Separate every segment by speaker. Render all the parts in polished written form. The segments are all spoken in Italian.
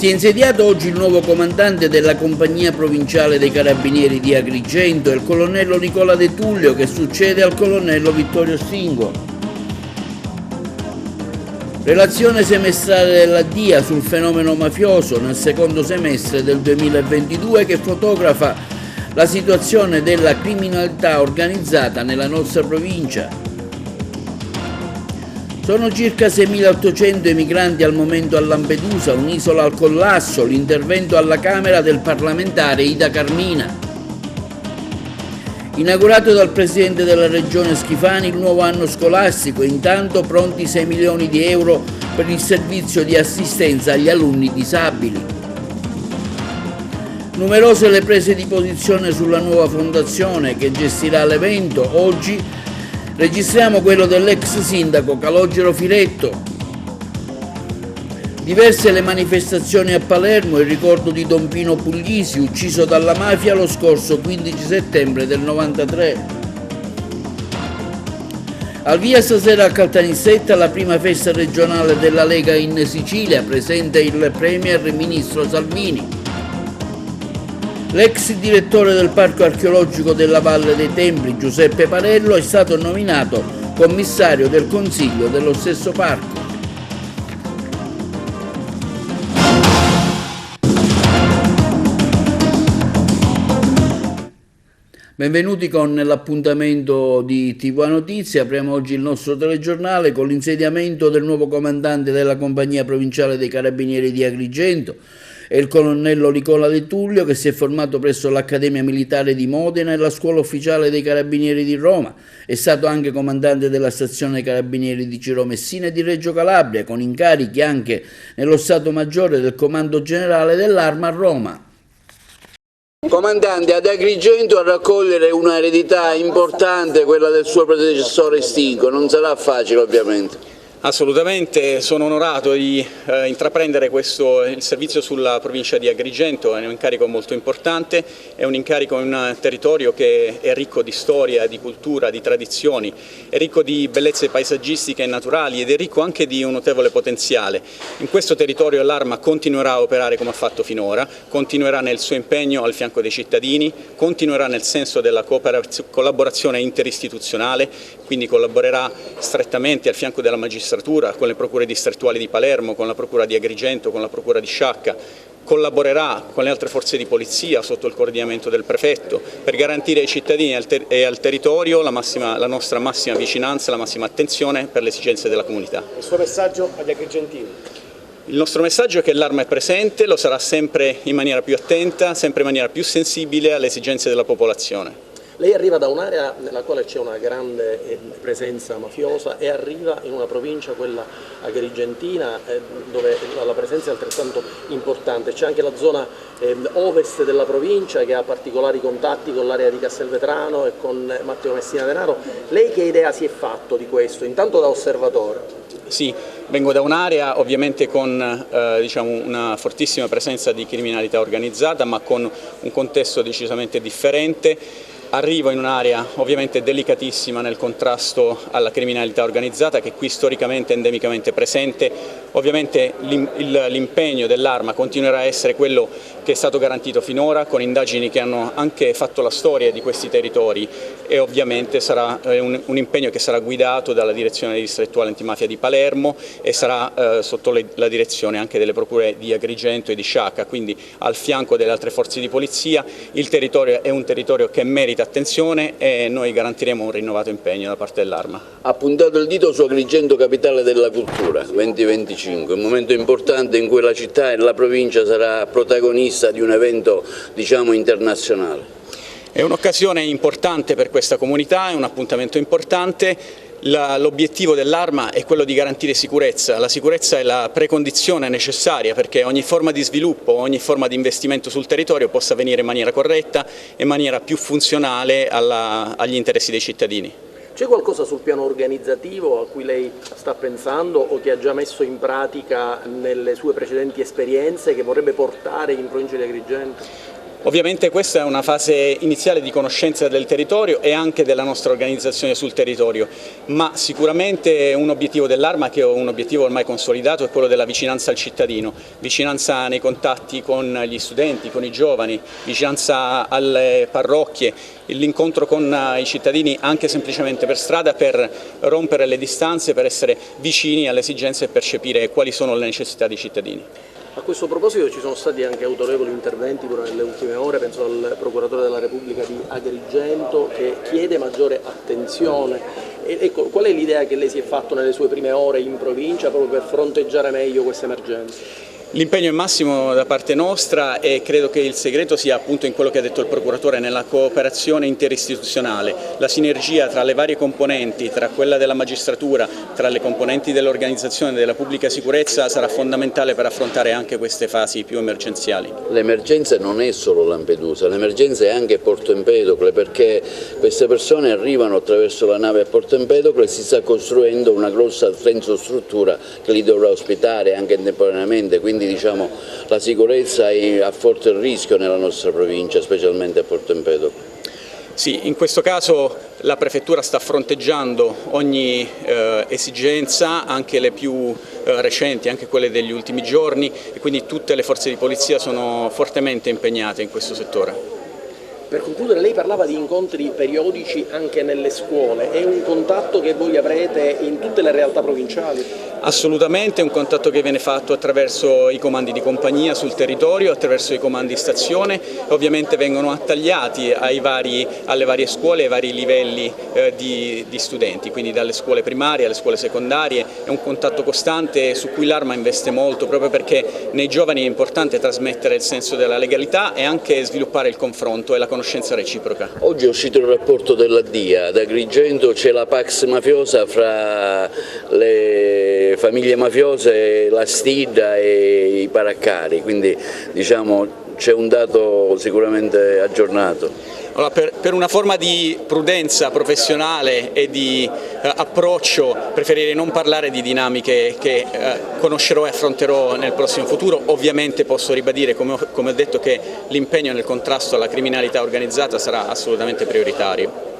Speaker 1: Si è insediato oggi il nuovo comandante della compagnia provinciale dei carabinieri di Agrigento, il colonnello Nicola De Tullio, che succede al colonnello Vittorio Stingo. Relazione semestrale della DIA sul fenomeno mafioso nel secondo semestre del 2022 che fotografa la situazione della criminalità organizzata nella nostra provincia. Sono circa 6.800 i migranti al momento a Lampedusa, un'isola al collasso, l'intervento alla Camera del parlamentare Ida Carmina. Inaugurato dal Presidente della Regione Schifani il nuovo anno scolastico, intanto pronti 6 milioni di euro per il servizio di assistenza agli alunni disabili. Numerose le prese di posizione sulla nuova fondazione che gestirà l'evento. Oggi registriamo quello dell'ex sindaco Calogero Firetto. Diverse le manifestazioni a Palermo, il ricordo di Don Pino Puglisi, ucciso dalla mafia lo scorso 15 settembre del 93. Al via stasera a Caltanissetta la prima festa regionale della Lega in Sicilia, presente il Premier Ministro Salvini. L'ex direttore del Parco Archeologico della Valle dei Templi, Giuseppe Parello, è stato nominato commissario del Consiglio dello stesso parco. Benvenuti con l'appuntamento di TV Notizie. Apriamo oggi il nostro telegiornale con l'insediamento del nuovo comandante della compagnia provinciale dei carabinieri di Agrigento. È il colonnello Nicola De Tullio, che si è formato presso l'Accademia Militare di Modena e la Scuola Ufficiale dei Carabinieri di Roma. È stato anche comandante della stazione Carabinieri di Ciro Messina e di Reggio Calabria, con incarichi anche nello Stato Maggiore del Comando Generale dell'Arma a Roma. Comandante, ad Agrigento a raccogliere una eredità importante, quella del suo predecessore Stingo, non sarà facile ovviamente.
Speaker 2: Assolutamente, sono onorato di intraprendere il servizio sulla provincia di Agrigento, è un incarico molto importante, è un incarico in un territorio che è ricco di storia, di cultura, di tradizioni, è ricco di bellezze paesaggistiche e naturali ed è ricco anche di un notevole potenziale. In questo territorio l'Arma continuerà a operare come ha fatto finora, continuerà nel suo impegno al fianco dei cittadini, continuerà nel senso della collaborazione interistituzionale, quindi collaborerà strettamente al fianco della magistratura, con le procure distrettuali di Palermo, con la procura di Agrigento, con la procura di Sciacca, collaborerà con le altre forze di polizia sotto il coordinamento del prefetto per garantire ai cittadini e al territorio la nostra massima vicinanza e la massima attenzione per le esigenze della comunità.
Speaker 3: Il suo messaggio agli agrigentini?
Speaker 2: Il nostro messaggio è che l'Arma è presente, lo sarà sempre in maniera più attenta, sempre in maniera più sensibile alle esigenze della popolazione.
Speaker 3: Lei arriva da un'area nella quale c'è una grande presenza mafiosa e arriva in una provincia, quella agrigentina, dove la presenza è altrettanto importante. C'è anche la zona ovest della provincia che ha particolari contatti con l'area di Castelvetrano e con Matteo Messina Denaro. Lei che idea si è fatto di questo, intanto da osservatore?
Speaker 2: Sì, vengo da un'area ovviamente con una fortissima presenza di criminalità organizzata, ma con un contesto decisamente differente. Arrivo in un'area ovviamente delicatissima nel contrasto alla criminalità organizzata che qui storicamente e endemicamente presente. Ovviamente l'impegno dell'Arma continuerà a essere quello che è stato garantito finora, con indagini che hanno anche fatto la storia di questi territori, e ovviamente sarà un impegno che sarà guidato dalla direzione distrettuale antimafia di Palermo e sarà sotto la direzione anche delle procure di Agrigento e di Sciacca, quindi al fianco delle altre forze di polizia. Il territorio è un territorio che merita attenzione e noi garantiremo un rinnovato impegno da parte dell'Arma.
Speaker 1: Ha puntato il dito su Agrigento, capitale della cultura, 2025, un momento importante in cui la città e la provincia sarà protagonista di un evento, diciamo, internazionale.
Speaker 2: È un'occasione importante per questa comunità, è un appuntamento importante. L'obiettivo dell'Arma è quello di garantire sicurezza. La sicurezza è la precondizione necessaria perché ogni forma di sviluppo, ogni forma di investimento sul territorio possa avvenire in maniera corretta e in maniera più funzionale agli interessi dei cittadini.
Speaker 3: C'è qualcosa sul piano organizzativo a cui lei sta pensando o che ha già messo in pratica nelle sue precedenti esperienze che vorrebbe portare in provincia di Agrigento?
Speaker 2: Ovviamente questa è una fase iniziale di conoscenza del territorio e anche della nostra organizzazione sul territorio, ma sicuramente un obiettivo dell'Arma, che è un obiettivo ormai consolidato, è quello della vicinanza al cittadino, vicinanza nei contatti con gli studenti, con i giovani, vicinanza alle parrocchie, l'incontro con i cittadini anche semplicemente per strada per rompere le distanze, per essere vicini alle esigenze e percepire quali sono le necessità dei cittadini.
Speaker 3: A questo proposito ci sono stati anche autorevoli interventi nelle ultime ore, penso al procuratore della Repubblica di Agrigento che chiede maggiore attenzione. Ecco, qual è l'idea che lei si è fatto nelle sue prime ore in provincia proprio per fronteggiare meglio questa emergenza?
Speaker 2: L'impegno è massimo da parte nostra e credo che il segreto sia appunto in quello che ha detto il procuratore, nella cooperazione interistituzionale, la sinergia tra le varie componenti, tra quella della magistratura, tra le componenti dell'organizzazione della pubblica sicurezza sarà fondamentale per affrontare anche queste fasi più emergenziali.
Speaker 1: L'emergenza non è solo Lampedusa, l'emergenza è anche Porto Empedocle, perché queste persone arrivano attraverso la nave a Porto Empedocle e si sta costruendo una grossa infrastruttura che li dovrà ospitare anche contemporaneamente, quindi diciamo la sicurezza è a forte rischio nella nostra provincia, specialmente a Porto Empedocle.
Speaker 2: Sì, in questo caso la Prefettura sta fronteggiando ogni esigenza, anche le più recenti, anche quelle degli ultimi giorni, e quindi tutte le forze di polizia sono fortemente impegnate in questo settore.
Speaker 3: Per concludere, lei parlava di incontri periodici anche nelle scuole, è un contatto che voi avrete in tutte le realtà provinciali?
Speaker 2: Assolutamente, è un contatto che viene fatto attraverso i comandi di compagnia sul territorio, attraverso i comandi stazione, ovviamente vengono attagliati alle varie scuole, ai vari livelli di studenti, quindi dalle scuole primarie alle scuole secondarie, è un contatto costante su cui l'Arma investe molto, proprio perché nei giovani è importante trasmettere il senso della legalità e anche sviluppare il confronto e la conoscenza reciproca.
Speaker 1: Oggi è uscito il rapporto della DIA, ad Agrigento c'è la Pax mafiosa fra le famiglie mafiose, la Stidda e i Paraccari, quindi diciamo c'è un dato sicuramente aggiornato.
Speaker 2: Allora, per una forma di prudenza professionale e di approccio preferirei non parlare di dinamiche che conoscerò e affronterò nel prossimo futuro. Ovviamente posso ribadire, come ho detto, che l'impegno nel contrasto alla criminalità organizzata sarà assolutamente prioritario.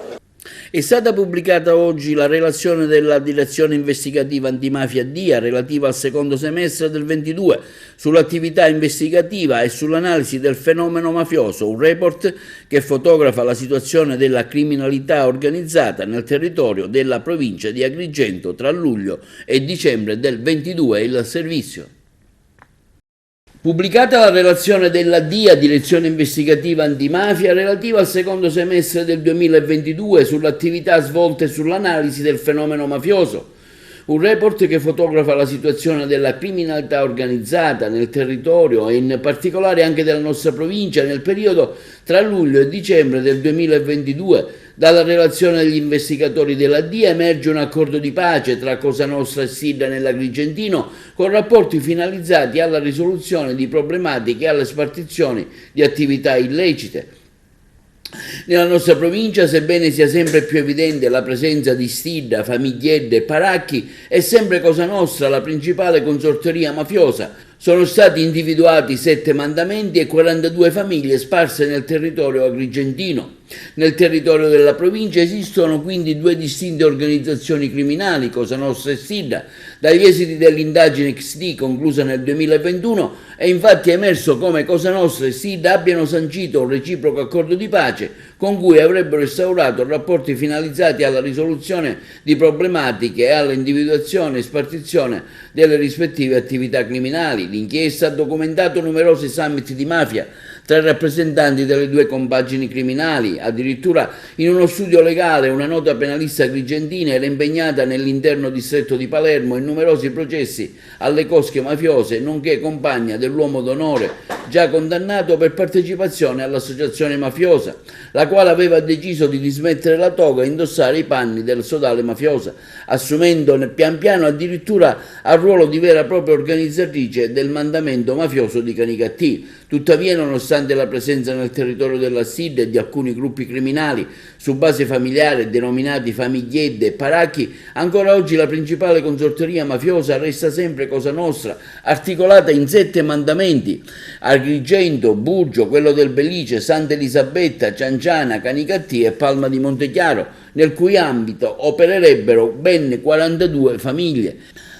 Speaker 1: È stata pubblicata oggi la relazione della Direzione Investigativa Antimafia DIA relativa al secondo semestre del 2022 sull'attività investigativa e sull'analisi del fenomeno mafioso, un report che fotografa la situazione della criminalità organizzata nel territorio della provincia di Agrigento tra luglio e dicembre del 2022 il servizio. Pubblicata la relazione della DIA, Direzione Investigativa Antimafia, relativa al secondo semestre del 2022 sull'attività svolte sull'analisi del fenomeno mafioso, un report che fotografa la situazione della criminalità organizzata nel territorio e in particolare anche della nostra provincia nel periodo tra luglio e dicembre del 2022. Dalla relazione degli investigatori della DIA emerge un accordo di pace tra Cosa Nostra e Stidda nell'Agrigentino con rapporti finalizzati alla risoluzione di problematiche e alle spartizioni di attività illecite. Nella nostra provincia, sebbene sia sempre più evidente la presenza di Stidda, Famigliedde e Paracchi, è sempre Cosa Nostra la principale consorteria mafiosa. Sono stati individuati 7 mandamenti e 42 famiglie sparse nel territorio agrigentino. Nel territorio della provincia esistono quindi 2 distinte organizzazioni criminali, Cosa Nostra e Stidda. Dagli esiti dell'indagine XD conclusa nel 2021 è infatti emerso come Cosa Nostra e Stidda abbiano sancito un reciproco accordo di pace con cui avrebbero instaurato rapporti finalizzati alla risoluzione di problematiche e all'individuazione e spartizione delle rispettive attività criminali. L'inchiesta ha documentato numerosi summit di mafia tra i rappresentanti delle 2 compagini criminali. Addirittura in uno studio legale una nota penalista agrigentina era impegnata nell'interno distretto di Palermo in numerosi processi alle cosche mafiose, nonché compagna dell'uomo d'onore già condannato per partecipazione all'associazione mafiosa, la quale aveva deciso di dismettere la toga e indossare i panni del sodale mafiosa, assumendo pian piano addirittura al ruolo di vera e propria organizzatrice del mandamento mafioso di Canicattì. Tuttavia, nonostante nonostante la presenza nel territorio della SID di alcuni gruppi criminali su base familiare denominati famigliette e paracchi, ancora oggi la principale consorteria mafiosa resta sempre Cosa Nostra, articolata in 7 mandamenti: Agrigento, Burgio, quello del Belice, Santa Elisabetta, Cianciana, Canicattì e Palma di Montechiaro, nel cui ambito opererebbero ben 42 famiglie.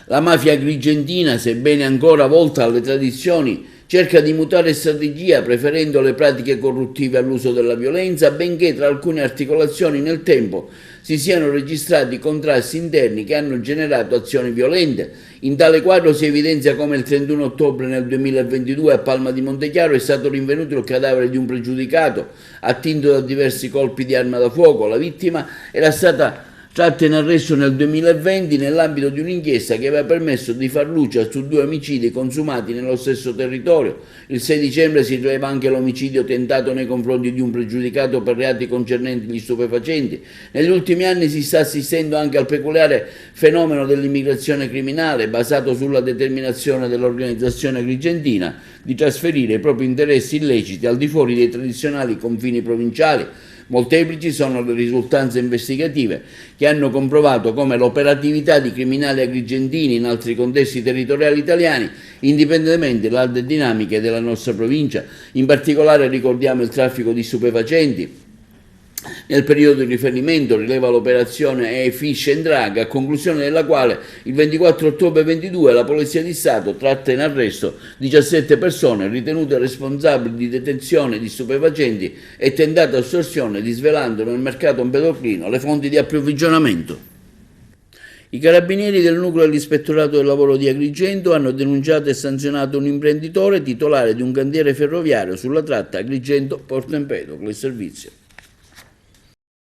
Speaker 1: La mafia agrigentina, sebbene ancora volta alle tradizioni, cerca di mutare strategia preferendo le pratiche corruttive all'uso della violenza, benché tra alcune articolazioni nel tempo si siano registrati contrasti interni che hanno generato azioni violente. In tale quadro si evidenzia come il 31 ottobre nel 2022 a Palma di Montechiaro è stato rinvenuto il cadavere di un pregiudicato attinto da diversi colpi di arma da fuoco. La vittima era stata tratta in arresto nel 2020 nell'ambito di un'inchiesta che aveva permesso di far luce su 2 omicidi consumati nello stesso territorio. Il 6 dicembre si rileva anche l'omicidio tentato nei confronti di un pregiudicato per reati concernenti gli stupefacenti. Negli ultimi anni si sta assistendo anche al peculiare fenomeno dell'immigrazione criminale basato sulla determinazione dell'organizzazione agrigentina di trasferire i propri interessi illeciti al di fuori dei tradizionali confini provinciali. Molteplici sono le risultanze investigative che hanno comprovato come l'operatività di criminali agrigentini in altri contesti territoriali italiani, indipendentemente dalle dinamiche della nostra provincia. In particolare ricordiamo il traffico di stupefacenti. Nel periodo di riferimento rileva l'operazione Fish and Drug, a conclusione della quale il 24 ottobre 2022 la Polizia di Stato tratta in arresto 17 persone ritenute responsabili di detenzione di stupefacenti e tentata estorsione, disvelando nel mercato empedocrino le fonti di approvvigionamento. I carabinieri del nucleo dell'Ispettorato del Lavoro di Agrigento hanno denunciato e sanzionato un imprenditore titolare di un cantiere ferroviario sulla tratta Agrigento-Porto Empedocle servizio.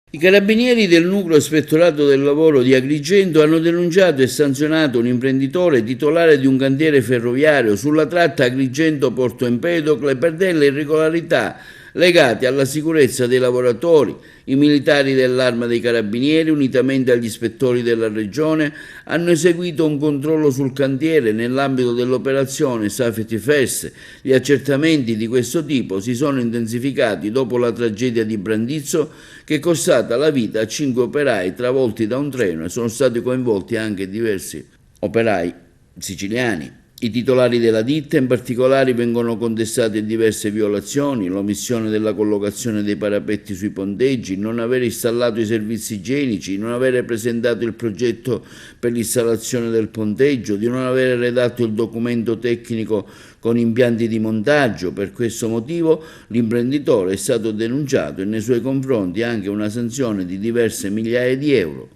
Speaker 1: I carabinieri del nucleo ispettorato del lavoro di Agrigento hanno denunciato e sanzionato un imprenditore titolare di un cantiere ferroviario sulla tratta Agrigento-Porto Empedocle per delle irregolarità legate alla sicurezza dei lavoratori. I militari dell'Arma dei Carabinieri, unitamente agli ispettori della Regione, hanno eseguito un controllo sul cantiere nell'ambito dell'operazione Safety First. Gli accertamenti di questo tipo si sono intensificati dopo la tragedia di Brandizzo, che è costata la vita a 5 operai travolti da un treno e sono stati coinvolti anche diversi operai siciliani. I titolari della ditta in particolare vengono contestate diverse violazioni: l'omissione della collocazione dei parapetti sui ponteggi, non aver installato i servizi igienici, non aver presentato il progetto per l'installazione del ponteggio, di non aver redatto il documento tecnico con impianti di montaggio. Per questo motivo l'imprenditore è stato denunciato e nei suoi confronti anche una sanzione di diverse migliaia di euro.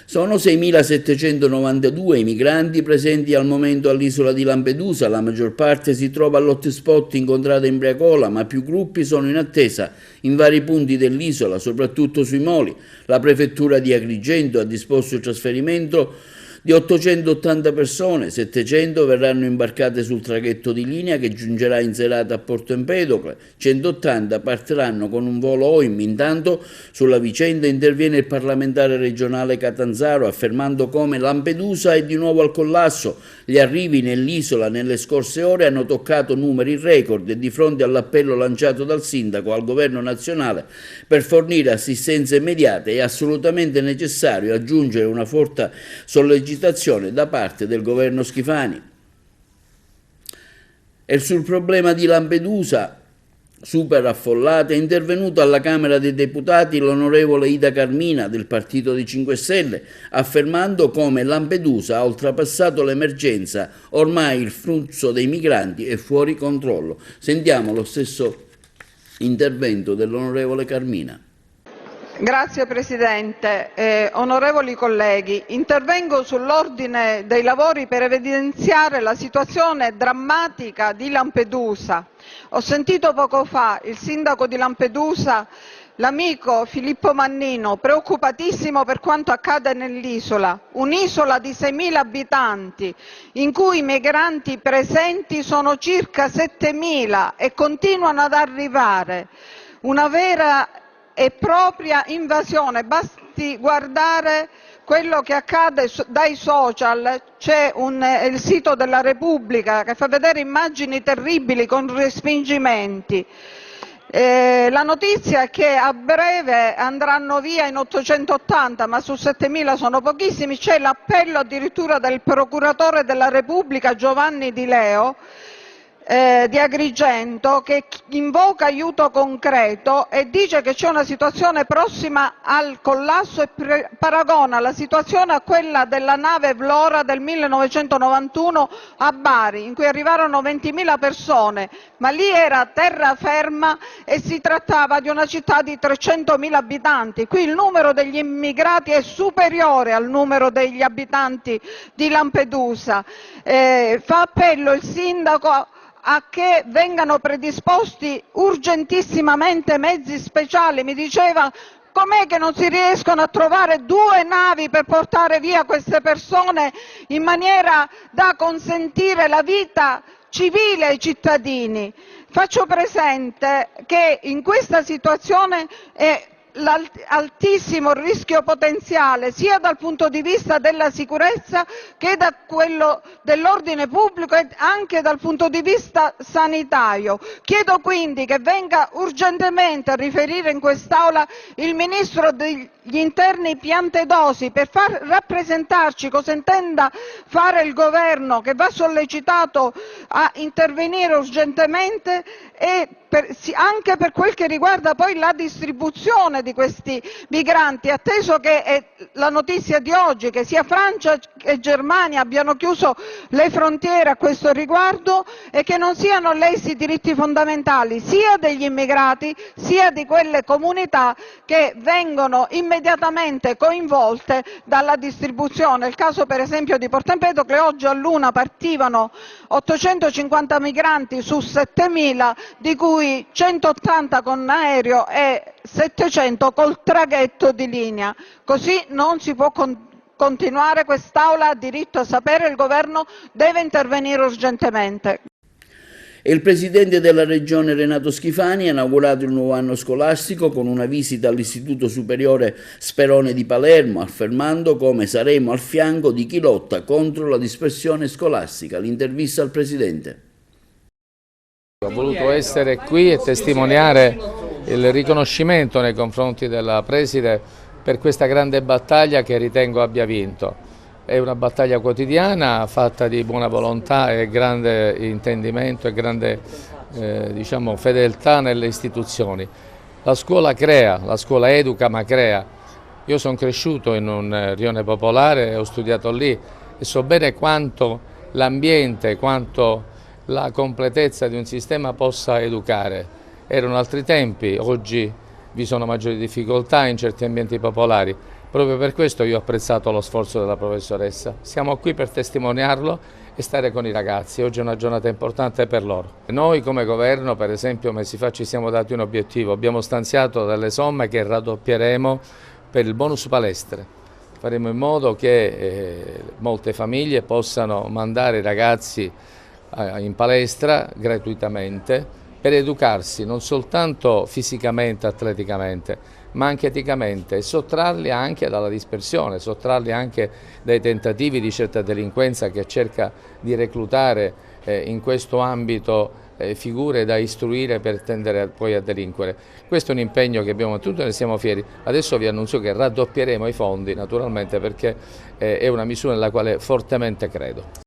Speaker 1: Sono 6.792 i migranti presenti al momento all'isola di Lampedusa, la maggior parte si trova all'hotspot incontrata in Briacola, ma più gruppi sono in attesa in vari punti dell'isola, soprattutto sui moli. La prefettura di Agrigento ha disposto il trasferimento di 880 persone, 700 verranno imbarcate sul traghetto di linea che giungerà in serata a Porto Empedocle, 180 partiranno con un volo OIM. Intanto sulla vicenda interviene il parlamentare regionale Catanzaro affermando come Lampedusa è di nuovo al collasso. Gli arrivi nell'isola nelle scorse ore hanno toccato numeri record e di fronte all'appello lanciato dal sindaco al governo nazionale per fornire assistenza immediata è assolutamente necessario aggiungere una forte sollecitazione da parte del governo Schifani. E sul problema di Lampedusa, super affollata, è intervenuto alla Camera dei Deputati l'onorevole Ida Carmina del Partito dei 5 Stelle, affermando come Lampedusa ha oltrepassato l'emergenza, ormai il flusso dei migranti è fuori controllo. Sentiamo lo stesso intervento dell'onorevole Carmina.
Speaker 4: Grazie Presidente, onorevoli colleghi, intervengo sull'ordine dei lavori per evidenziare la situazione drammatica di Lampedusa. Ho sentito poco fa il sindaco di Lampedusa, l'amico Filippo Mannino, preoccupatissimo per quanto accade nell'isola, un'isola di 6.000 abitanti, in cui i migranti presenti sono circa 7.000 e continuano ad arrivare. Una vera e propria invasione, basti guardare quello che accade dai social. C'è il sito della Repubblica che fa vedere immagini terribili con respingimenti. La notizia è che a breve andranno via in 880, ma su 7.000 sono pochissimi. C'è l'appello addirittura del procuratore della Repubblica Giovanni Di Leo di Agrigento, che invoca aiuto concreto e dice che c'è una situazione prossima al collasso e paragona la situazione a quella della nave Vlora del 1991 a Bari, in cui arrivarono 20.000 persone, ma lì era terraferma e si trattava di una città di 300.000 abitanti. Qui il numero degli immigrati è superiore al numero degli abitanti di Lampedusa. Fa appello il sindaco a che vengano predisposti urgentissimamente mezzi speciali. Mi diceva: com'è che non si riescono a trovare 2 navi per portare via queste persone in maniera da consentire la vita civile ai cittadini? Faccio presente che in questa situazione è l'altissimo rischio potenziale sia dal punto di vista della sicurezza che da quello dell'ordine pubblico e anche dal punto di vista sanitario. Chiedo quindi che venga urgentemente a riferire in quest'Aula il Ministro degli Interni Piantedosi per far rappresentarci cosa intenda fare il Governo, che va sollecitato a intervenire urgentemente e anche per quel che riguarda poi la distribuzione di questi migranti, atteso che è la notizia di oggi che sia Francia che Germania abbiano chiuso le frontiere a questo riguardo e che non siano lesi i diritti fondamentali sia degli immigrati sia di quelle comunità che vengono immediatamente coinvolte dalla distribuzione. Il caso per esempio di Porto Empedocle: oggi all'1 partivano 850 migranti su 7.000, di cui 180 con aereo e 700 col traghetto di linea. Così non si può continuare. Quest'Aula ha diritto a sapere, il Governo deve intervenire urgentemente.
Speaker 1: E il presidente della regione Renato Schifani ha inaugurato il nuovo anno scolastico con una visita all'Istituto Superiore Sperone di Palermo, affermando come saremo al fianco di chi lotta contro la dispersione scolastica. L'intervista al presidente.
Speaker 5: Ho voluto essere qui e testimoniare il riconoscimento nei confronti della preside per questa grande battaglia che ritengo abbia vinto. È una battaglia quotidiana fatta di buona volontà e grande intendimento e grande fedeltà nelle istituzioni. La scuola crea, la scuola educa ma crea. Io sono cresciuto in un rione popolare, ho studiato lì e so bene quanto l'ambiente, quanto la completezza di un sistema possa educare. Erano altri tempi, oggi vi sono maggiori difficoltà in certi ambienti popolari. Proprio per questo io ho apprezzato lo sforzo della professoressa. Siamo qui per testimoniarlo e stare con i ragazzi. Oggi è una giornata importante per loro. Noi come governo, per esempio, mesi fa ci siamo dati un obiettivo. Abbiamo stanziato delle somme che raddoppieremo per il bonus palestre. Faremo in modo che molte famiglie possano mandare i ragazzi in palestra gratuitamente per educarsi non soltanto fisicamente, atleticamente, ma anche eticamente, e sottrarli anche dalla dispersione, sottrarli anche dai tentativi di certa delinquenza che cerca di reclutare in questo ambito figure da istruire per tendere poi a delinquere. Questo è un impegno che abbiamo mantenuto e ne siamo fieri. Adesso vi annuncio che raddoppieremo i fondi, naturalmente, perché è una misura nella quale fortemente credo.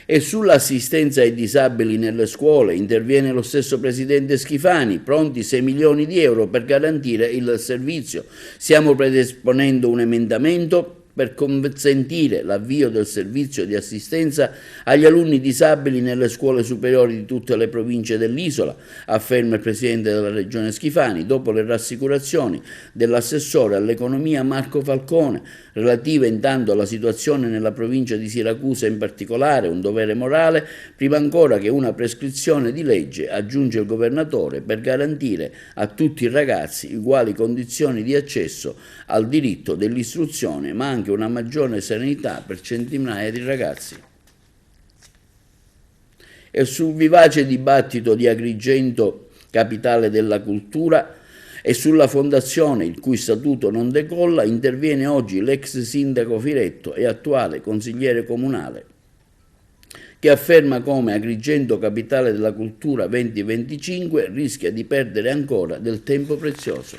Speaker 1: E sull'assistenza ai disabili nelle scuole interviene lo stesso presidente Schifani, pronti 6 milioni di euro per garantire il servizio. Stiamo predisponendo un emendamento per consentire l'avvio del servizio di assistenza agli alunni disabili nelle scuole superiori di tutte le province dell'isola, afferma il presidente della regione Schifani, dopo le rassicurazioni dell'assessore all'economia Marco Falcone, relative intanto alla situazione nella provincia di Siracusa in particolare, un dovere morale, prima ancora che una prescrizione di legge, aggiunge il governatore, per garantire a tutti i ragazzi uguali condizioni di accesso al diritto dell'istruzione, ma anche una maggiore serenità per centinaia di ragazzi. E sul vivace dibattito di Agrigento, capitale della cultura, E sulla fondazione, il cui statuto non decolla, interviene oggi l'ex sindaco Firetto e attuale consigliere comunale, che afferma come Agrigento, capitale della cultura 2025, rischia di perdere ancora del tempo prezioso.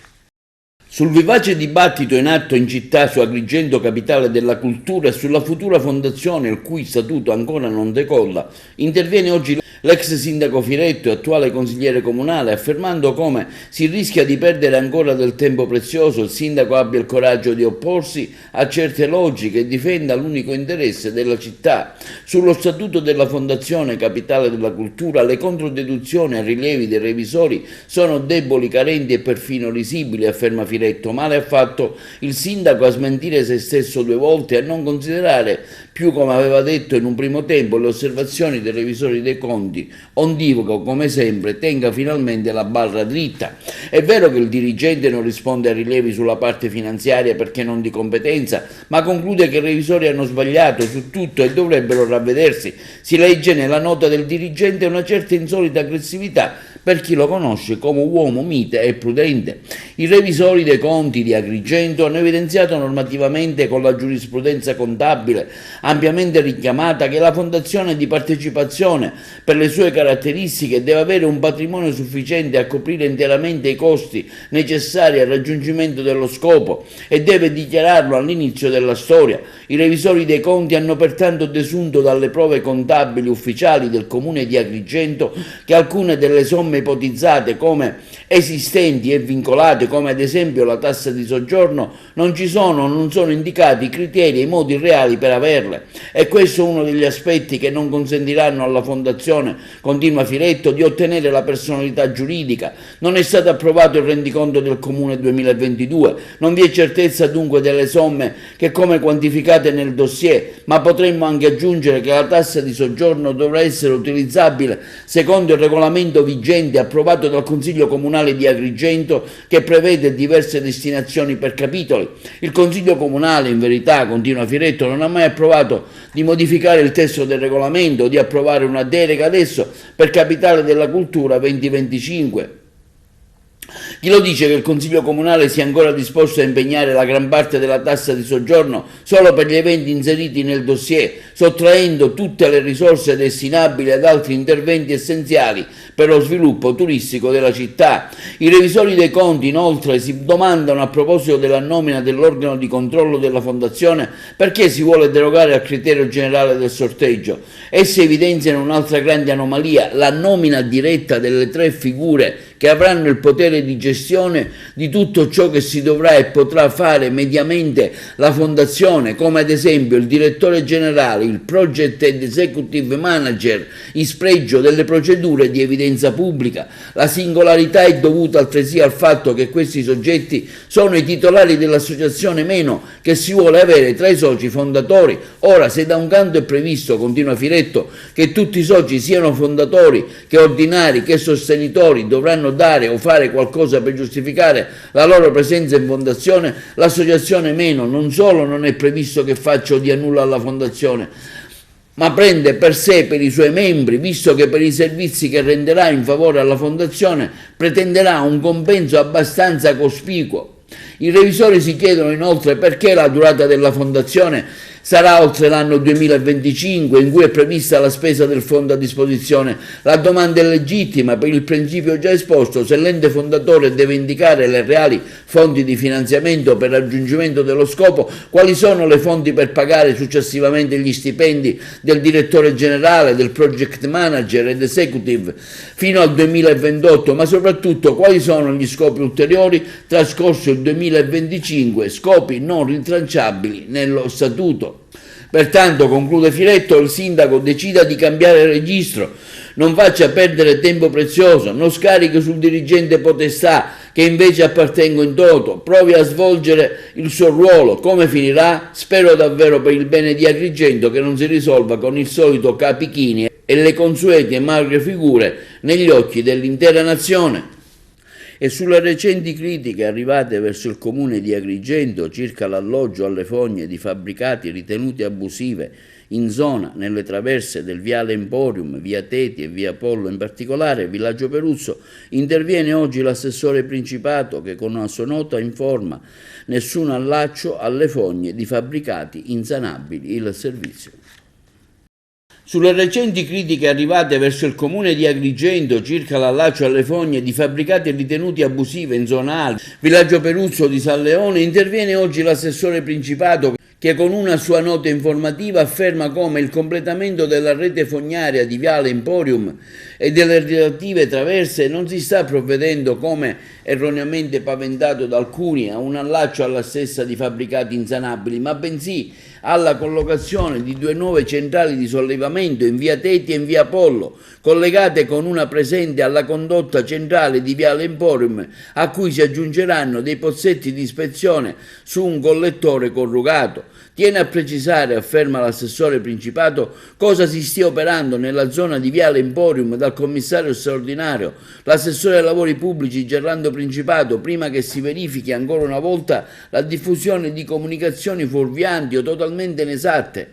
Speaker 1: Sul vivace dibattito in atto in città su Agrigento, capitale della cultura, e sulla futura fondazione, il cui statuto ancora non decolla, interviene oggi l'ex sindaco Firetto e attuale consigliere comunale, affermando come si rischia di perdere ancora del tempo prezioso, il sindaco abbia il coraggio di opporsi a certe logiche e difenda l'unico interesse della città. Sullo statuto della Fondazione Capitale della Cultura, le controdeduzioni a rilievi dei revisori sono deboli, carenti e perfino risibili, afferma Firetto. Male ha fatto il sindaco a smentire se stesso 2 volte e a non considerare più, come aveva detto in un primo tempo, le osservazioni dei revisori dei conti, ondivago come sempre tenga finalmente la barra dritta. È vero che il dirigente non risponde a rilievi sulla parte finanziaria perché non di competenza, ma conclude che i revisori hanno sbagliato su tutto e dovrebbero ravvedersi. Si legge nella nota del dirigente una certa insolita aggressività per chi lo conosce come uomo mite e prudente. I revisori dei conti di Agrigento hanno evidenziato normativamente, con la giurisprudenza contabile ampiamente richiamata, che la fondazione di partecipazione, per le sue caratteristiche, deve avere un patrimonio sufficiente a coprire interamente i costi necessari al raggiungimento dello scopo e deve dichiararlo all'inizio della storia. I revisori dei conti hanno pertanto desunto dalle prove contabili ufficiali del Comune di Agrigento che alcune delle somme ipotizzate come esistenti e vincolate, come ad esempio la tassa di soggiorno, non sono indicati i criteri e i modi reali per averle. E questo è uno degli aspetti che non consentiranno alla Fondazione, continua Firetto, di ottenere la personalità giuridica. Non è stato approvato il rendiconto del Comune 2022, non vi è certezza dunque delle somme che come quantificate nel dossier, ma potremmo anche aggiungere che la tassa di soggiorno dovrà essere utilizzabile secondo il regolamento vigente approvato dal Consiglio Comunale di Agrigento, che prevede diverse destinazioni per capitoli. Il Consiglio Comunale, in verità, continua Firetto, non ha mai approvato di modificare il testo del regolamento o di approvare una delega adesso per Capitale della Cultura 2025. Chi lo dice che il Consiglio Comunale sia ancora disposto a impegnare la gran parte della tassa di soggiorno solo per gli eventi inseriti nel dossier, sottraendo tutte le risorse destinabili ad altri interventi essenziali per lo sviluppo turistico della città? I revisori dei conti, inoltre, si domandano, a proposito della nomina dell'organo di controllo della Fondazione, perché si vuole derogare al criterio generale del sorteggio. Essi evidenziano un'altra grande anomalia: la nomina diretta delle 3 figure che avranno il potere di gestione di tutto ciò che si dovrà e potrà fare mediamente la Fondazione, come ad esempio il direttore generale, il project ed executive manager, in spregio delle procedure di evidenza pubblica. La singolarità è dovuta altresì al fatto che questi soggetti sono i titolari dell'associazione meno che si vuole avere tra i soci fondatori. Ora, se da un canto è previsto, continua Firetto, che tutti i soci siano fondatori, che ordinari, che sostenitori dovranno dare o fare qualcosa per giustificare la loro presenza in fondazione, l'associazione meno non solo non è previsto che faccia o dia nulla alla fondazione, ma prende per sé, per i suoi membri, visto che per i servizi che renderà in favore alla fondazione pretenderà un compenso abbastanza cospicuo. I revisori si chiedono inoltre perché la durata della fondazione sarà oltre l'anno 2025, in cui è prevista la spesa del fondo a disposizione. La domanda è legittima per il principio già esposto: se l'ente fondatore deve indicare le reali fonti di finanziamento per il raggiungimento dello scopo, quali sono le fonti per pagare successivamente gli stipendi del direttore generale, del project manager ed executive fino al 2028, ma soprattutto quali sono gli scopi ulteriori trascorso il 2025, scopi non rintracciabili nello statuto. Pertanto, conclude Firetto, il sindaco decida di cambiare registro, non faccia perdere tempo prezioso, non scarichi sul dirigente potestà che invece appartengono in toto, provi a svolgere il suo ruolo. Come finirà? Spero davvero per il bene di Agrigento che non si risolva con il solito capichini e le consuete magre figure negli occhi dell'intera nazione. E sulle recenti critiche arrivate verso il Comune di Agrigento circa l'alloggio alle fogne di fabbricati ritenuti abusive in zona, nelle traverse del viale Emporium, via Teti e via Apollo in particolare, Villaggio Peruzzo, interviene oggi l'assessore Principato che con una sua nota informa nessun allaccio alle fogne di fabbricati insanabili, il servizio. Sulle recenti critiche arrivate verso il comune di Agrigento circa l'allaccio alle fogne di fabbricati ritenuti abusive in zona A, Villaggio Peruzzo di San Leone, interviene oggi l'assessore Principato che con una sua nota informativa afferma come il completamento della rete fognaria di Viale Emporium e delle relative traverse non si sta provvedendo, come erroneamente paventato da alcuni, a un allaccio alla stessa di fabbricati insanabili, ma bensì alla collocazione di 2 nuove centrali di sollevamento in via Teti e in via Apollo, collegate con una presente alla condotta centrale di Viale Emporium, a cui si aggiungeranno dei pozzetti di ispezione su un collettore corrugato. Tiene a precisare, afferma l'assessore Principato, cosa si stia operando nella zona di Viale Emporium dal commissario straordinario, l'assessore ai lavori pubblici Gerlando Principato, prima che si verifichi ancora una volta la diffusione di comunicazioni fuorvianti o totalmente inesatte.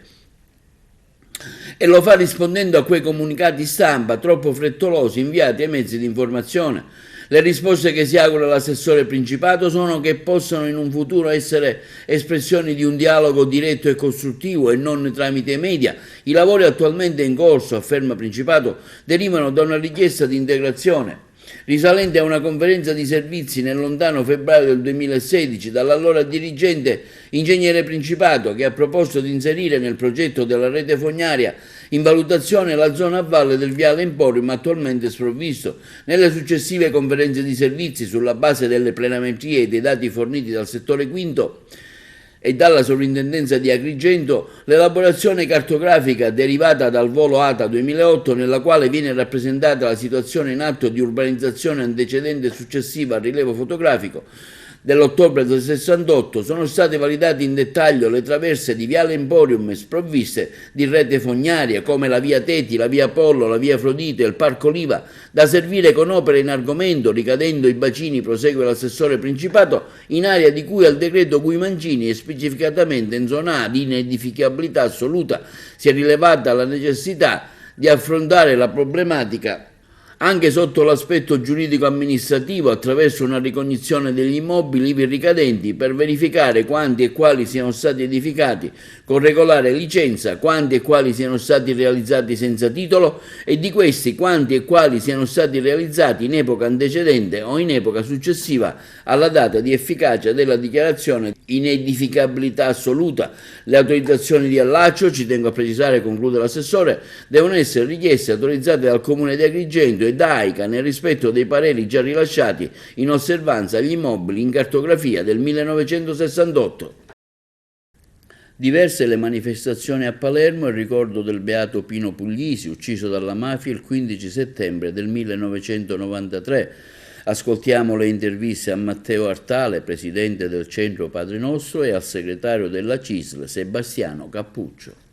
Speaker 1: E lo fa rispondendo a quei comunicati stampa troppo frettolosi inviati ai mezzi di informazione. Le risposte che si augura l'assessore Principato sono che possano in un futuro essere espressioni di un dialogo diretto e costruttivo e non tramite i media. I lavori attualmente in corso, afferma Principato, derivano da una richiesta di integrazione risalente a una conferenza di servizi nel lontano febbraio del 2016 dall'allora dirigente ingegnere Principato, che ha proposto di inserire nel progetto della rete fognaria in valutazione la zona a valle del Viale Emporium attualmente sprovvisto. Nelle successive conferenze di servizi, sulla base delle planimetrie e dei dati forniti dal settore quinto e dalla sovrintendenza di Agrigento, l'elaborazione cartografica derivata dal volo ATA 2008, nella quale viene rappresentata la situazione in atto di urbanizzazione antecedente e successiva al rilevo fotografico dell'ottobre del 68, sono state validate in dettaglio le traverse di Viale Emporium sprovviste di rete fognaria, come la via Teti, la via Apollo, la via Afrodite e il Parco Oliva, da servire con opere in argomento, ricadendo i bacini, prosegue l'assessore Principato, in area di cui al decreto Guimancini e specificatamente in zona A di inedificabilità assoluta si è rilevata la necessità di affrontare la problematica anche sotto l'aspetto giuridico-amministrativo attraverso una ricognizione degli immobili ivi ricadenti per verificare quanti e quali siano stati edificati con regolare licenza, quanti e quali siano stati realizzati senza titolo e di questi quanti e quali siano stati realizzati in epoca antecedente o in epoca successiva alla data di efficacia della dichiarazione di inedificabilità assoluta. Le autorizzazioni di allaccio, ci tengo a precisare, conclude l'assessore, devono essere richieste e autorizzate dal Comune di Agrigento e da AICA nel rispetto dei pareri già rilasciati in osservanza agli immobili in cartografia del 1968. Diverse le manifestazioni a Palermo in ricordo del beato Pino Puglisi, ucciso dalla mafia il 15 settembre del 1993. Ascoltiamo le interviste a Matteo Artale, presidente del Centro Padre Nostro, e al segretario della CISL, Sebastiano Cappuccio.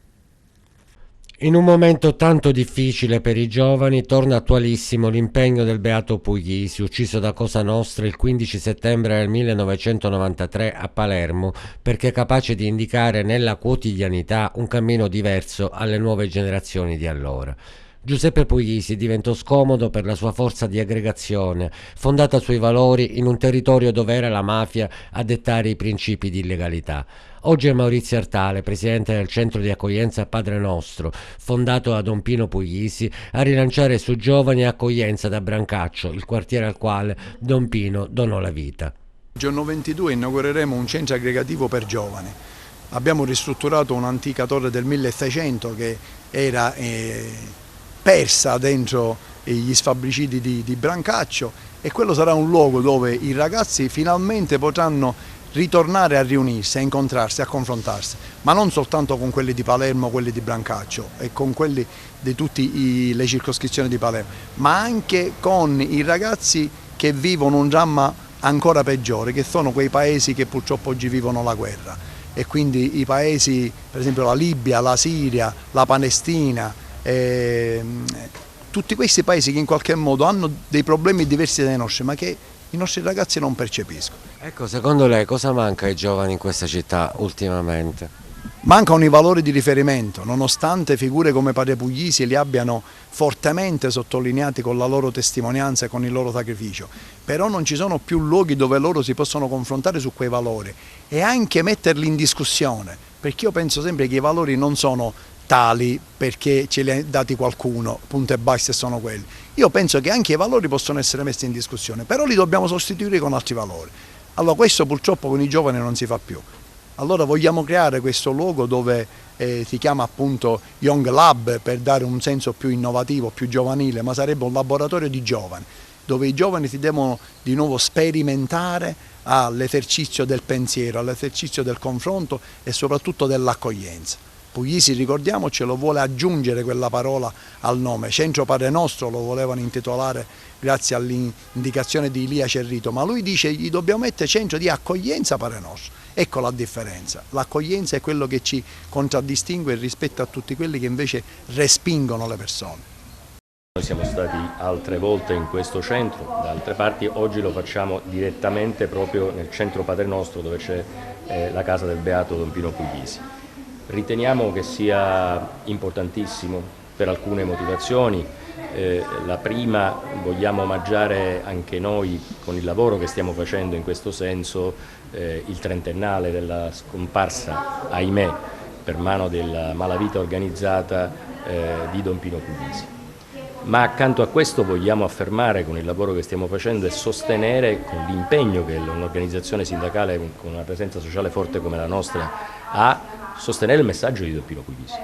Speaker 6: In un momento tanto difficile per i giovani torna attualissimo l'impegno del beato Puglisi, ucciso da Cosa Nostra il 15 settembre del 1993 a Palermo, perché capace di indicare nella quotidianità un cammino diverso alle nuove generazioni di allora. Giuseppe Puglisi diventò scomodo per la sua forza di aggregazione, fondata sui valori in un territorio dove era la mafia a dettare i principi di illegalità. Oggi è Maurizio Artale, presidente del centro di accoglienza Padre Nostro, fondato da Don Pino Puglisi, a rilanciare su giovani accoglienza da Brancaccio, il quartiere al quale Don Pino donò la vita.
Speaker 7: Il giorno 22 inaugureremo un centro aggregativo per giovani. Abbiamo ristrutturato un'antica torre del 1600 che era persa dentro gli sfabbricidi di Brancaccio, e quello sarà un luogo dove i ragazzi finalmente potranno ritornare a riunirsi, a incontrarsi, a confrontarsi, ma non soltanto con quelli di Palermo, quelli di Brancaccio e con quelli di tutte le circoscrizioni di Palermo, ma anche con i ragazzi che vivono un dramma ancora peggiore, che sono quei paesi che purtroppo oggi vivono la guerra, e quindi i paesi, per esempio la Libia, la Siria, la Palestina, tutti questi paesi che in qualche modo hanno dei problemi diversi dai nostri, ma che i nostri ragazzi non percepiscono.
Speaker 6: Ecco, secondo lei cosa manca ai giovani in questa città ultimamente?
Speaker 7: Mancano i valori di riferimento, nonostante figure come Padre Puglisi li abbiano fortemente sottolineati con la loro testimonianza e con il loro sacrificio. Però non ci sono più luoghi dove loro si possono confrontare su quei valori e anche metterli in discussione, perché io penso sempre che i valori non sono tali perché ce li ha dati qualcuno, punto e basta, e sono quelli. Io penso che anche i valori possono essere messi in discussione, però li dobbiamo sostituire con altri valori. Allora questo purtroppo con i giovani non si fa più. Allora vogliamo creare questo luogo dove si chiama appunto Young Lab per dare un senso più innovativo, più giovanile, ma sarebbe un laboratorio di giovani, dove i giovani si devono di nuovo sperimentare all'esercizio del pensiero, all'esercizio del confronto e soprattutto dell'accoglienza. Puglisi, ricordiamocelo, vuole aggiungere quella parola al nome. Centro Padre Nostro lo volevano intitolare grazie all'indicazione di Ilia Cerrito, ma lui dice gli dobbiamo mettere centro di accoglienza Padre Nostro. Ecco la differenza, l'accoglienza è quello che ci contraddistingue rispetto a tutti quelli che invece respingono le persone.
Speaker 8: Noi siamo stati altre volte in questo centro, da altre parti oggi lo facciamo direttamente proprio nel centro Padre Nostro dove c'è la casa del Beato Don Pino Puglisi. Riteniamo che sia importantissimo per alcune motivazioni. La prima, vogliamo omaggiare anche noi con il lavoro che stiamo facendo in questo senso il trentennale della scomparsa, ahimè, per mano della malavita organizzata di Don Pino Puglisi. Ma accanto a questo vogliamo affermare con il lavoro che stiamo facendo e sostenere con l'impegno che un'organizzazione sindacale con una presenza sociale forte come la nostra ha, sostenere il messaggio di Don Pino Puglisi.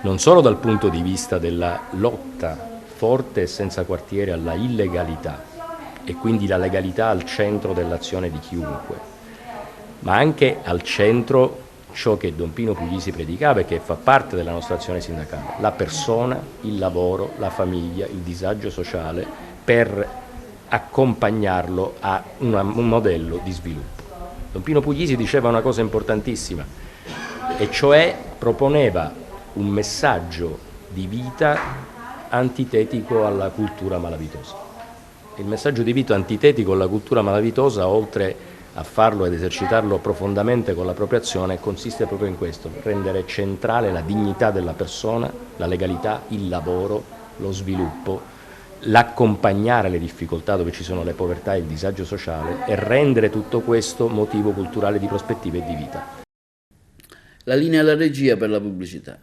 Speaker 8: Non solo dal punto di vista della lotta forte e senza quartiere alla illegalità e quindi la legalità al centro dell'azione di chiunque, ma anche al centro ciò che Don Pino Puglisi predicava e che fa parte della nostra azione sindacale, la persona, il lavoro, la famiglia, il disagio sociale, per accompagnarlo a un modello di sviluppo. Don Pino Puglisi diceva una cosa importantissima, e cioè proponeva un messaggio di vita antitetico alla cultura malavitosa. Il messaggio di vita antitetico alla cultura malavitosa, oltre a farlo ed esercitarlo profondamente con la propria azione, consiste proprio in questo: rendere centrale la dignità della persona, la legalità, il lavoro, lo sviluppo, l'accompagnare le difficoltà dove ci sono le povertà e il disagio sociale e rendere tutto questo motivo culturale di prospettive e di vita.
Speaker 1: La linea alla regia per la pubblicità.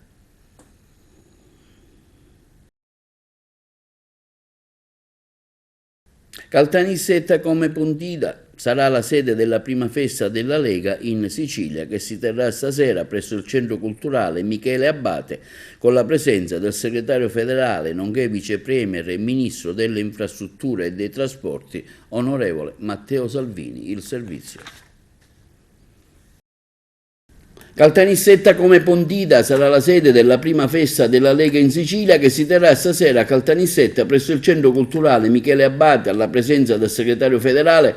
Speaker 1: Caltanissetta come Pontida sarà la sede della prima festa della Lega in Sicilia, che si terrà stasera presso il Centro Culturale Michele Abbate, con la presenza del segretario federale, nonché vice premier e ministro delle infrastrutture e dei trasporti, onorevole Matteo Salvini. Il servizio. Caltanissetta come Pontida sarà la sede della prima festa della Lega in Sicilia, che si terrà stasera a Caltanissetta presso il Centro Culturale Michele Abbate, alla presenza del segretario federale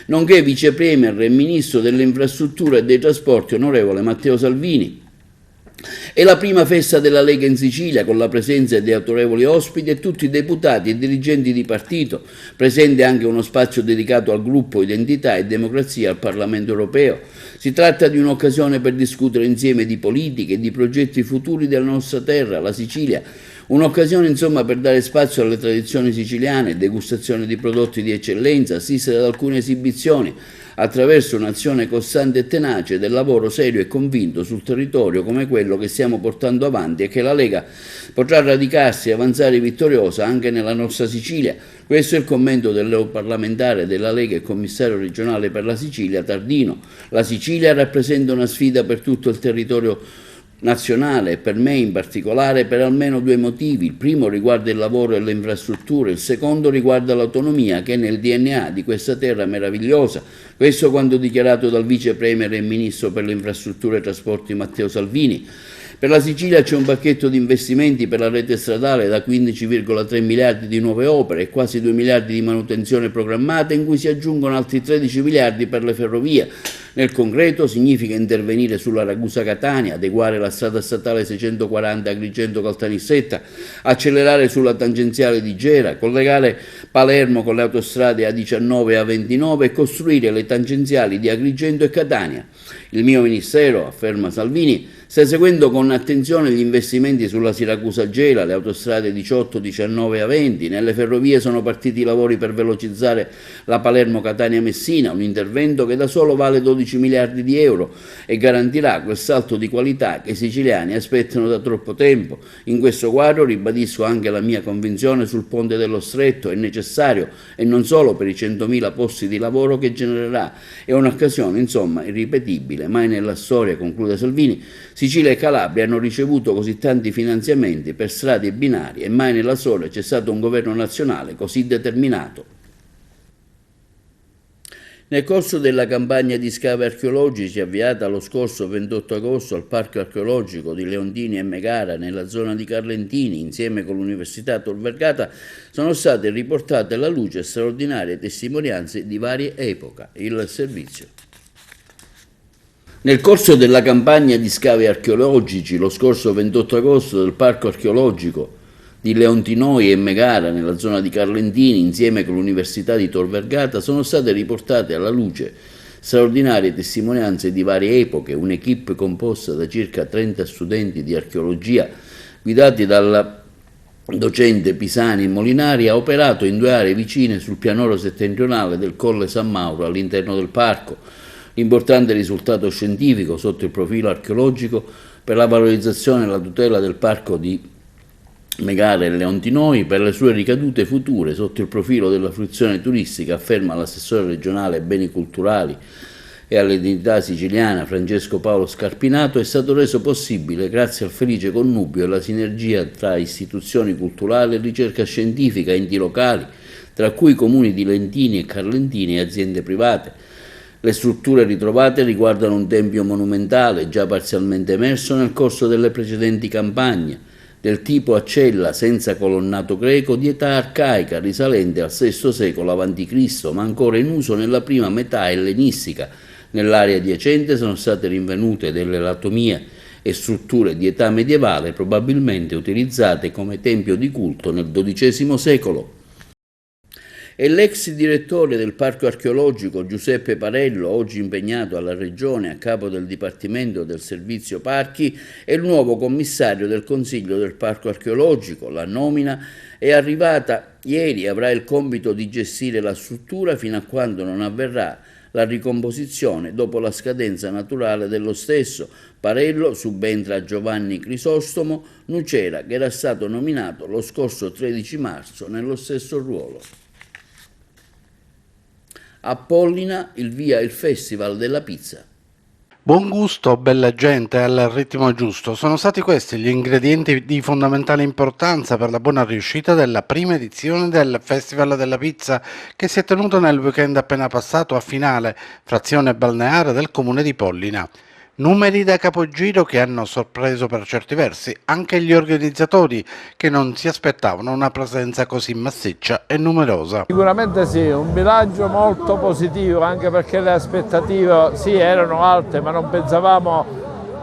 Speaker 1: nonché vice premier e ministro delle infrastrutture e dei trasporti onorevole Matteo Salvini. È la prima festa della Lega in Sicilia, con la presenza di autorevoli ospiti e tutti i deputati e dirigenti di partito, presente anche uno spazio dedicato al gruppo Identità e Democrazia al Parlamento europeo. Si tratta di un'occasione per discutere insieme di politiche e di progetti futuri della nostra terra, la Sicilia. Un'occasione insomma per dare spazio alle tradizioni siciliane, degustazione di prodotti di eccellenza, assistere ad alcune esibizioni, attraverso un'azione costante e tenace del lavoro serio e convinto sul territorio come quello che stiamo portando avanti e che la Lega potrà radicarsi e avanzare vittoriosa anche nella nostra Sicilia. Questo è il commento dell'europarlamentare della Lega e commissario regionale per la Sicilia Tardino. La Sicilia rappresenta una sfida per tutto il territorio nazionale, per me in particolare, per almeno due motivi. Il primo riguarda il lavoro e le infrastrutture, il secondo riguarda l'autonomia che è nel DNA di questa terra meravigliosa. Questo quanto dichiarato dal vice premier e ministro per le infrastrutture e trasporti Matteo Salvini. Per la Sicilia c'è un pacchetto di investimenti per la rete stradale da 15,3 miliardi di nuove opere e quasi 2 miliardi di manutenzione programmata, in cui si aggiungono altri 13 miliardi per le ferrovie. Nel concreto significa intervenire sulla Ragusa-Catania, adeguare la strada statale 640 Agrigento-Caltanissetta, accelerare sulla tangenziale di Gera, collegare Palermo con le autostrade A19 e A29 e costruire le tangenziali di Agrigento e Catania. Il mio ministero, afferma Salvini, Sta seguendo con attenzione gli investimenti sulla Siracusa-Gela, le autostrade 18, 19 e A20. Nelle ferrovie sono partiti i lavori per velocizzare la Palermo-Catania-Messina, un intervento che da solo vale 12 miliardi di euro e garantirà quel salto di qualità che i siciliani aspettano da troppo tempo. In questo quadro ribadisco anche la mia convinzione sul Ponte dello Stretto, è necessario e non solo per i 100.000 posti di lavoro che genererà, è un'occasione insomma irripetibile, mai nella storia, conclude Salvini, Sicilia e Calabria hanno ricevuto così tanti finanziamenti per strade e binari e mai nella storia c'è stato un governo nazionale così determinato. Nel corso della campagna di scavi archeologici avviata lo scorso 28 agosto al Parco Archeologico di Leontini e Megara nella zona di Carlentini, insieme con l'Università Tor Vergata, sono state riportate alla luce straordinarie testimonianze di varie epoche. Il servizio. Nel corso della campagna di scavi archeologici lo scorso 28 agosto del Parco Archeologico di Leontinoi e Megara nella zona di Carlentini, insieme con l'Università di Tor Vergata, sono state riportate alla luce straordinarie testimonianze di varie epoche, un'equipe composta da circa 30 studenti di archeologia guidati dal docente Pisani e Molinari ha operato in 2 aree vicine sul pianoro settentrionale del Colle San Mauro all'interno del parco. L'importante risultato scientifico sotto il profilo archeologico per la valorizzazione e la tutela del parco di Megara e Leontinoi per le sue ricadute future sotto il profilo della fruizione turistica, afferma l'assessore regionale ai beni culturali e all'identità siciliana Francesco Paolo Scarpinato, è stato reso possibile grazie al felice connubio e alla sinergia tra istituzioni culturali e ricerca scientifica, enti locali, tra cui comuni di Lentini e Carlentini e aziende private. Le strutture ritrovate riguardano un tempio monumentale già parzialmente emerso nel corso delle precedenti campagne, del tipo a cella senza colonnato greco di età arcaica risalente al VI secolo a.C., ma ancora in uso nella prima metà ellenistica. Nell'area adiacente sono state rinvenute delle latomie e strutture di età medievale probabilmente utilizzate come tempio di culto nel XII secolo. E l'ex direttore del Parco Archeologico Giuseppe Parello, oggi impegnato alla Regione a capo del Dipartimento del Servizio Parchi, è il nuovo commissario del Consiglio del Parco Archeologico. La nomina è arrivata ieri e avrà il compito di gestire la struttura fino a quando non avverrà la ricomposizione dopo la scadenza naturale dello stesso. Parello subentra a Giovanni Crisostomo Nucera, che era stato nominato lo scorso 13 marzo nello stesso ruolo. A Pollina il via il Festival della Pizza.
Speaker 9: Buon gusto, bella gente e al ritmo giusto. Sono stati questi gli ingredienti di fondamentale importanza per la buona riuscita della prima edizione del Festival della Pizza che si è tenuto nel weekend appena passato a Finale, frazione balneare del comune di Pollina. Numeri da capogiro che hanno sorpreso per certi versi anche gli organizzatori che non si aspettavano una presenza così massiccia e numerosa.
Speaker 5: Sicuramente sì, un bilancio molto positivo, anche perché le aspettative sì erano alte, ma non pensavamo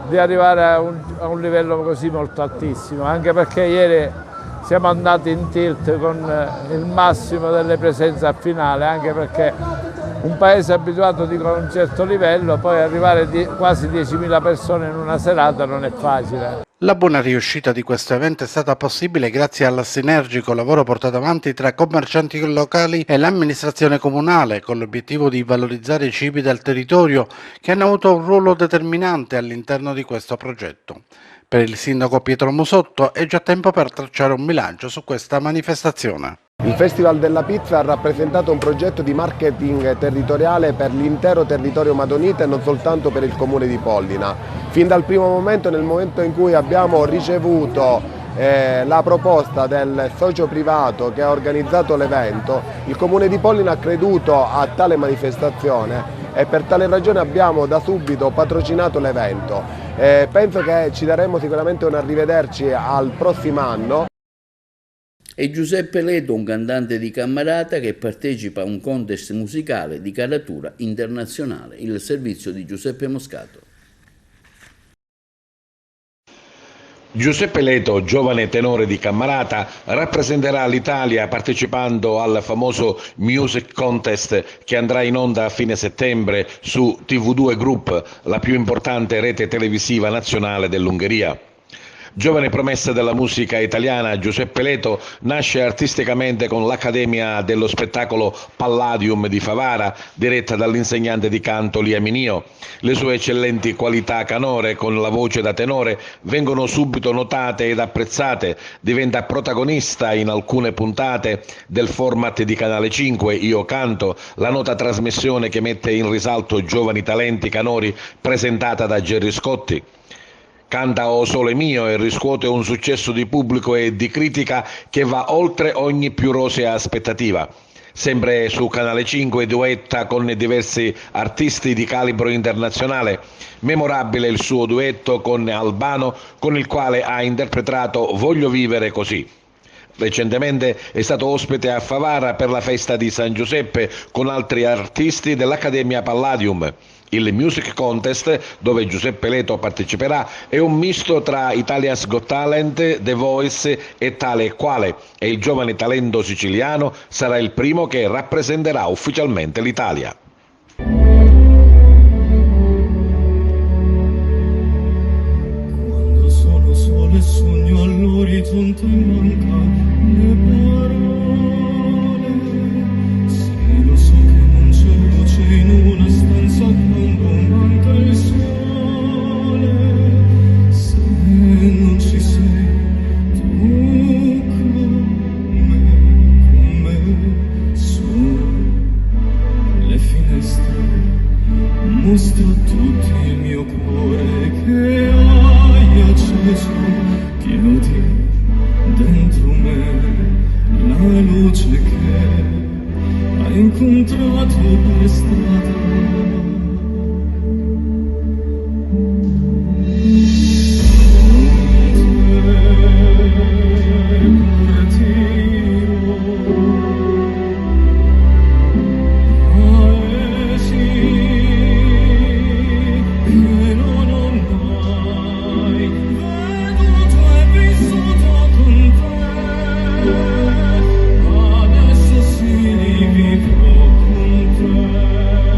Speaker 5: di arrivare a un livello così molto altissimo, anche perché ieri siamo andati in tilt con il massimo delle presenze a Finale, anche perché un paese abituato a un certo livello, poi arrivare quasi 10.000 persone in una serata non è facile.
Speaker 9: La buona riuscita di questo evento è stata possibile grazie al sinergico lavoro portato avanti tra commercianti locali e l'amministrazione comunale, con l'obiettivo di valorizzare i cibi del territorio che hanno avuto un ruolo determinante all'interno di questo progetto. Per il sindaco Pietro Musotto è già tempo per tracciare un bilancio su questa manifestazione.
Speaker 10: Il Festival della Pizza ha rappresentato un progetto di marketing territoriale per l'intero territorio madonita e non soltanto per il comune di Pollina. Fin dal primo momento, nel momento in cui abbiamo ricevuto la proposta del socio privato che ha organizzato l'evento, il comune di Pollina ha creduto a tale manifestazione e per tale ragione abbiamo da subito patrocinato l'evento. Penso che ci daremo sicuramente un arrivederci al prossimo anno.
Speaker 1: E Giuseppe Leto, un cantante di Cammarata che partecipa a un contest musicale di caratura internazionale. Il servizio di Giuseppe Moscato.
Speaker 11: Giuseppe Leto, giovane tenore di Cammarata, rappresenterà l'Italia partecipando al famoso Music Contest che andrà in onda a fine settembre su TV2 Group, la più importante rete televisiva nazionale dell'Ungheria. Giovane promessa della musica italiana, Giuseppe Leto nasce artisticamente con l'Accademia dello Spettacolo Palladium di Favara, diretta dall'insegnante di canto Lia Minio. Le sue eccellenti qualità canore con la voce da tenore vengono subito notate ed apprezzate, diventa protagonista in alcune puntate del format di Canale 5 Io Canto, la nota trasmissione che mette in risalto giovani talenti canori presentata da Gerry Scotti. Canta O Sole Mio e riscuote un successo di pubblico e di critica che va oltre ogni più rosea aspettativa. Sempre su Canale 5 duetta con diversi artisti di calibro internazionale. Memorabile il suo duetto con Albano, con il quale ha interpretato Voglio vivere così. Recentemente è stato ospite a Favara per la festa di San Giuseppe con altri artisti dell'Accademia Palladium. Il Music Contest, dove Giuseppe Leto parteciperà, è un misto tra Italia's Got Talent, The Voice e Tale e Quale, e il giovane talento siciliano sarà il primo che rappresenterà ufficialmente l'Italia.
Speaker 12: Quando sono solo e sogno all'orizzonte manca le parole, sì lo so che non c'è luce in una stanza quando manca il sole, se non ci sei tu con me su le finestre mostro a tutti il mio cuore che hai acceso, chiudi dentro me la luce che hai incontrato per strada. Adesso si vivrò con te.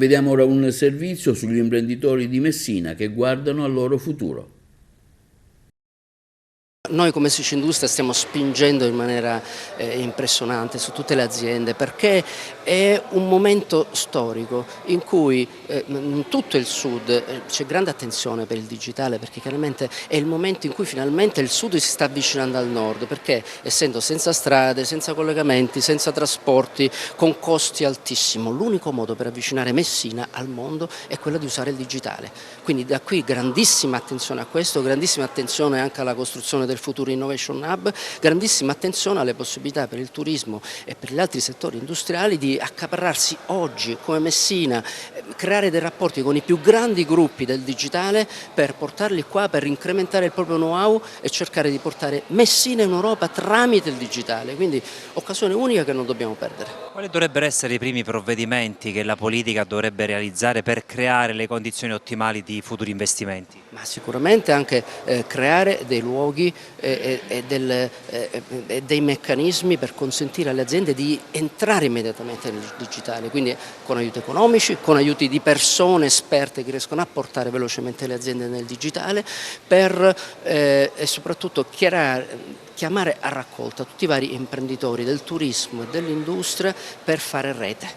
Speaker 1: Vediamo ora un servizio sugli imprenditori di Messina che guardano al loro futuro.
Speaker 13: Noi come Sicindustria stiamo spingendo in maniera impressionante su tutte le aziende, perché è un momento storico in cui in tutto il Sud c'è grande attenzione per il digitale, perché chiaramente è il momento in cui finalmente il Sud si sta avvicinando al Nord, perché essendo senza strade, senza collegamenti, senza trasporti, con costi altissimi, l'unico modo per avvicinare Messina al mondo è quello di usare il digitale. Quindi da qui grandissima attenzione a questo, grandissima attenzione anche alla costruzione del Futuro Innovation Hub, grandissima attenzione alle possibilità per il turismo e per gli altri settori industriali di accaparrarsi oggi come Messina, creare dei rapporti con i più grandi gruppi del digitale per portarli qua, per incrementare il proprio know-how e cercare di portare Messina in Europa tramite il digitale, quindi occasione unica che non dobbiamo perdere.
Speaker 14: Quali dovrebbero essere i primi provvedimenti che la politica dovrebbe realizzare per creare le condizioni ottimali di futuri investimenti?
Speaker 13: Ma sicuramente anche creare dei luoghi e dei meccanismi per consentire alle aziende di entrare immediatamente nel digitale, quindi con aiuti economici, con aiuti di persone esperte che riescono a portare velocemente le aziende nel digitale, e soprattutto chiamare a raccolta tutti i vari imprenditori del turismo e dell'industria per fare rete,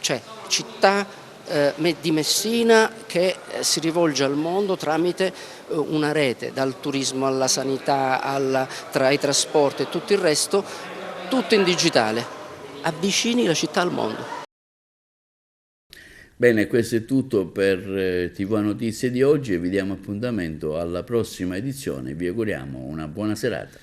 Speaker 13: cioè città di Messina che si rivolge al mondo tramite una rete, dal turismo alla sanità, ai trasporti e tutto il resto, tutto in digitale, avvicini la città al mondo.
Speaker 1: Bene, questo è tutto per TV Notizie di oggi e vi diamo appuntamento alla prossima edizione. Vi auguriamo una buona serata.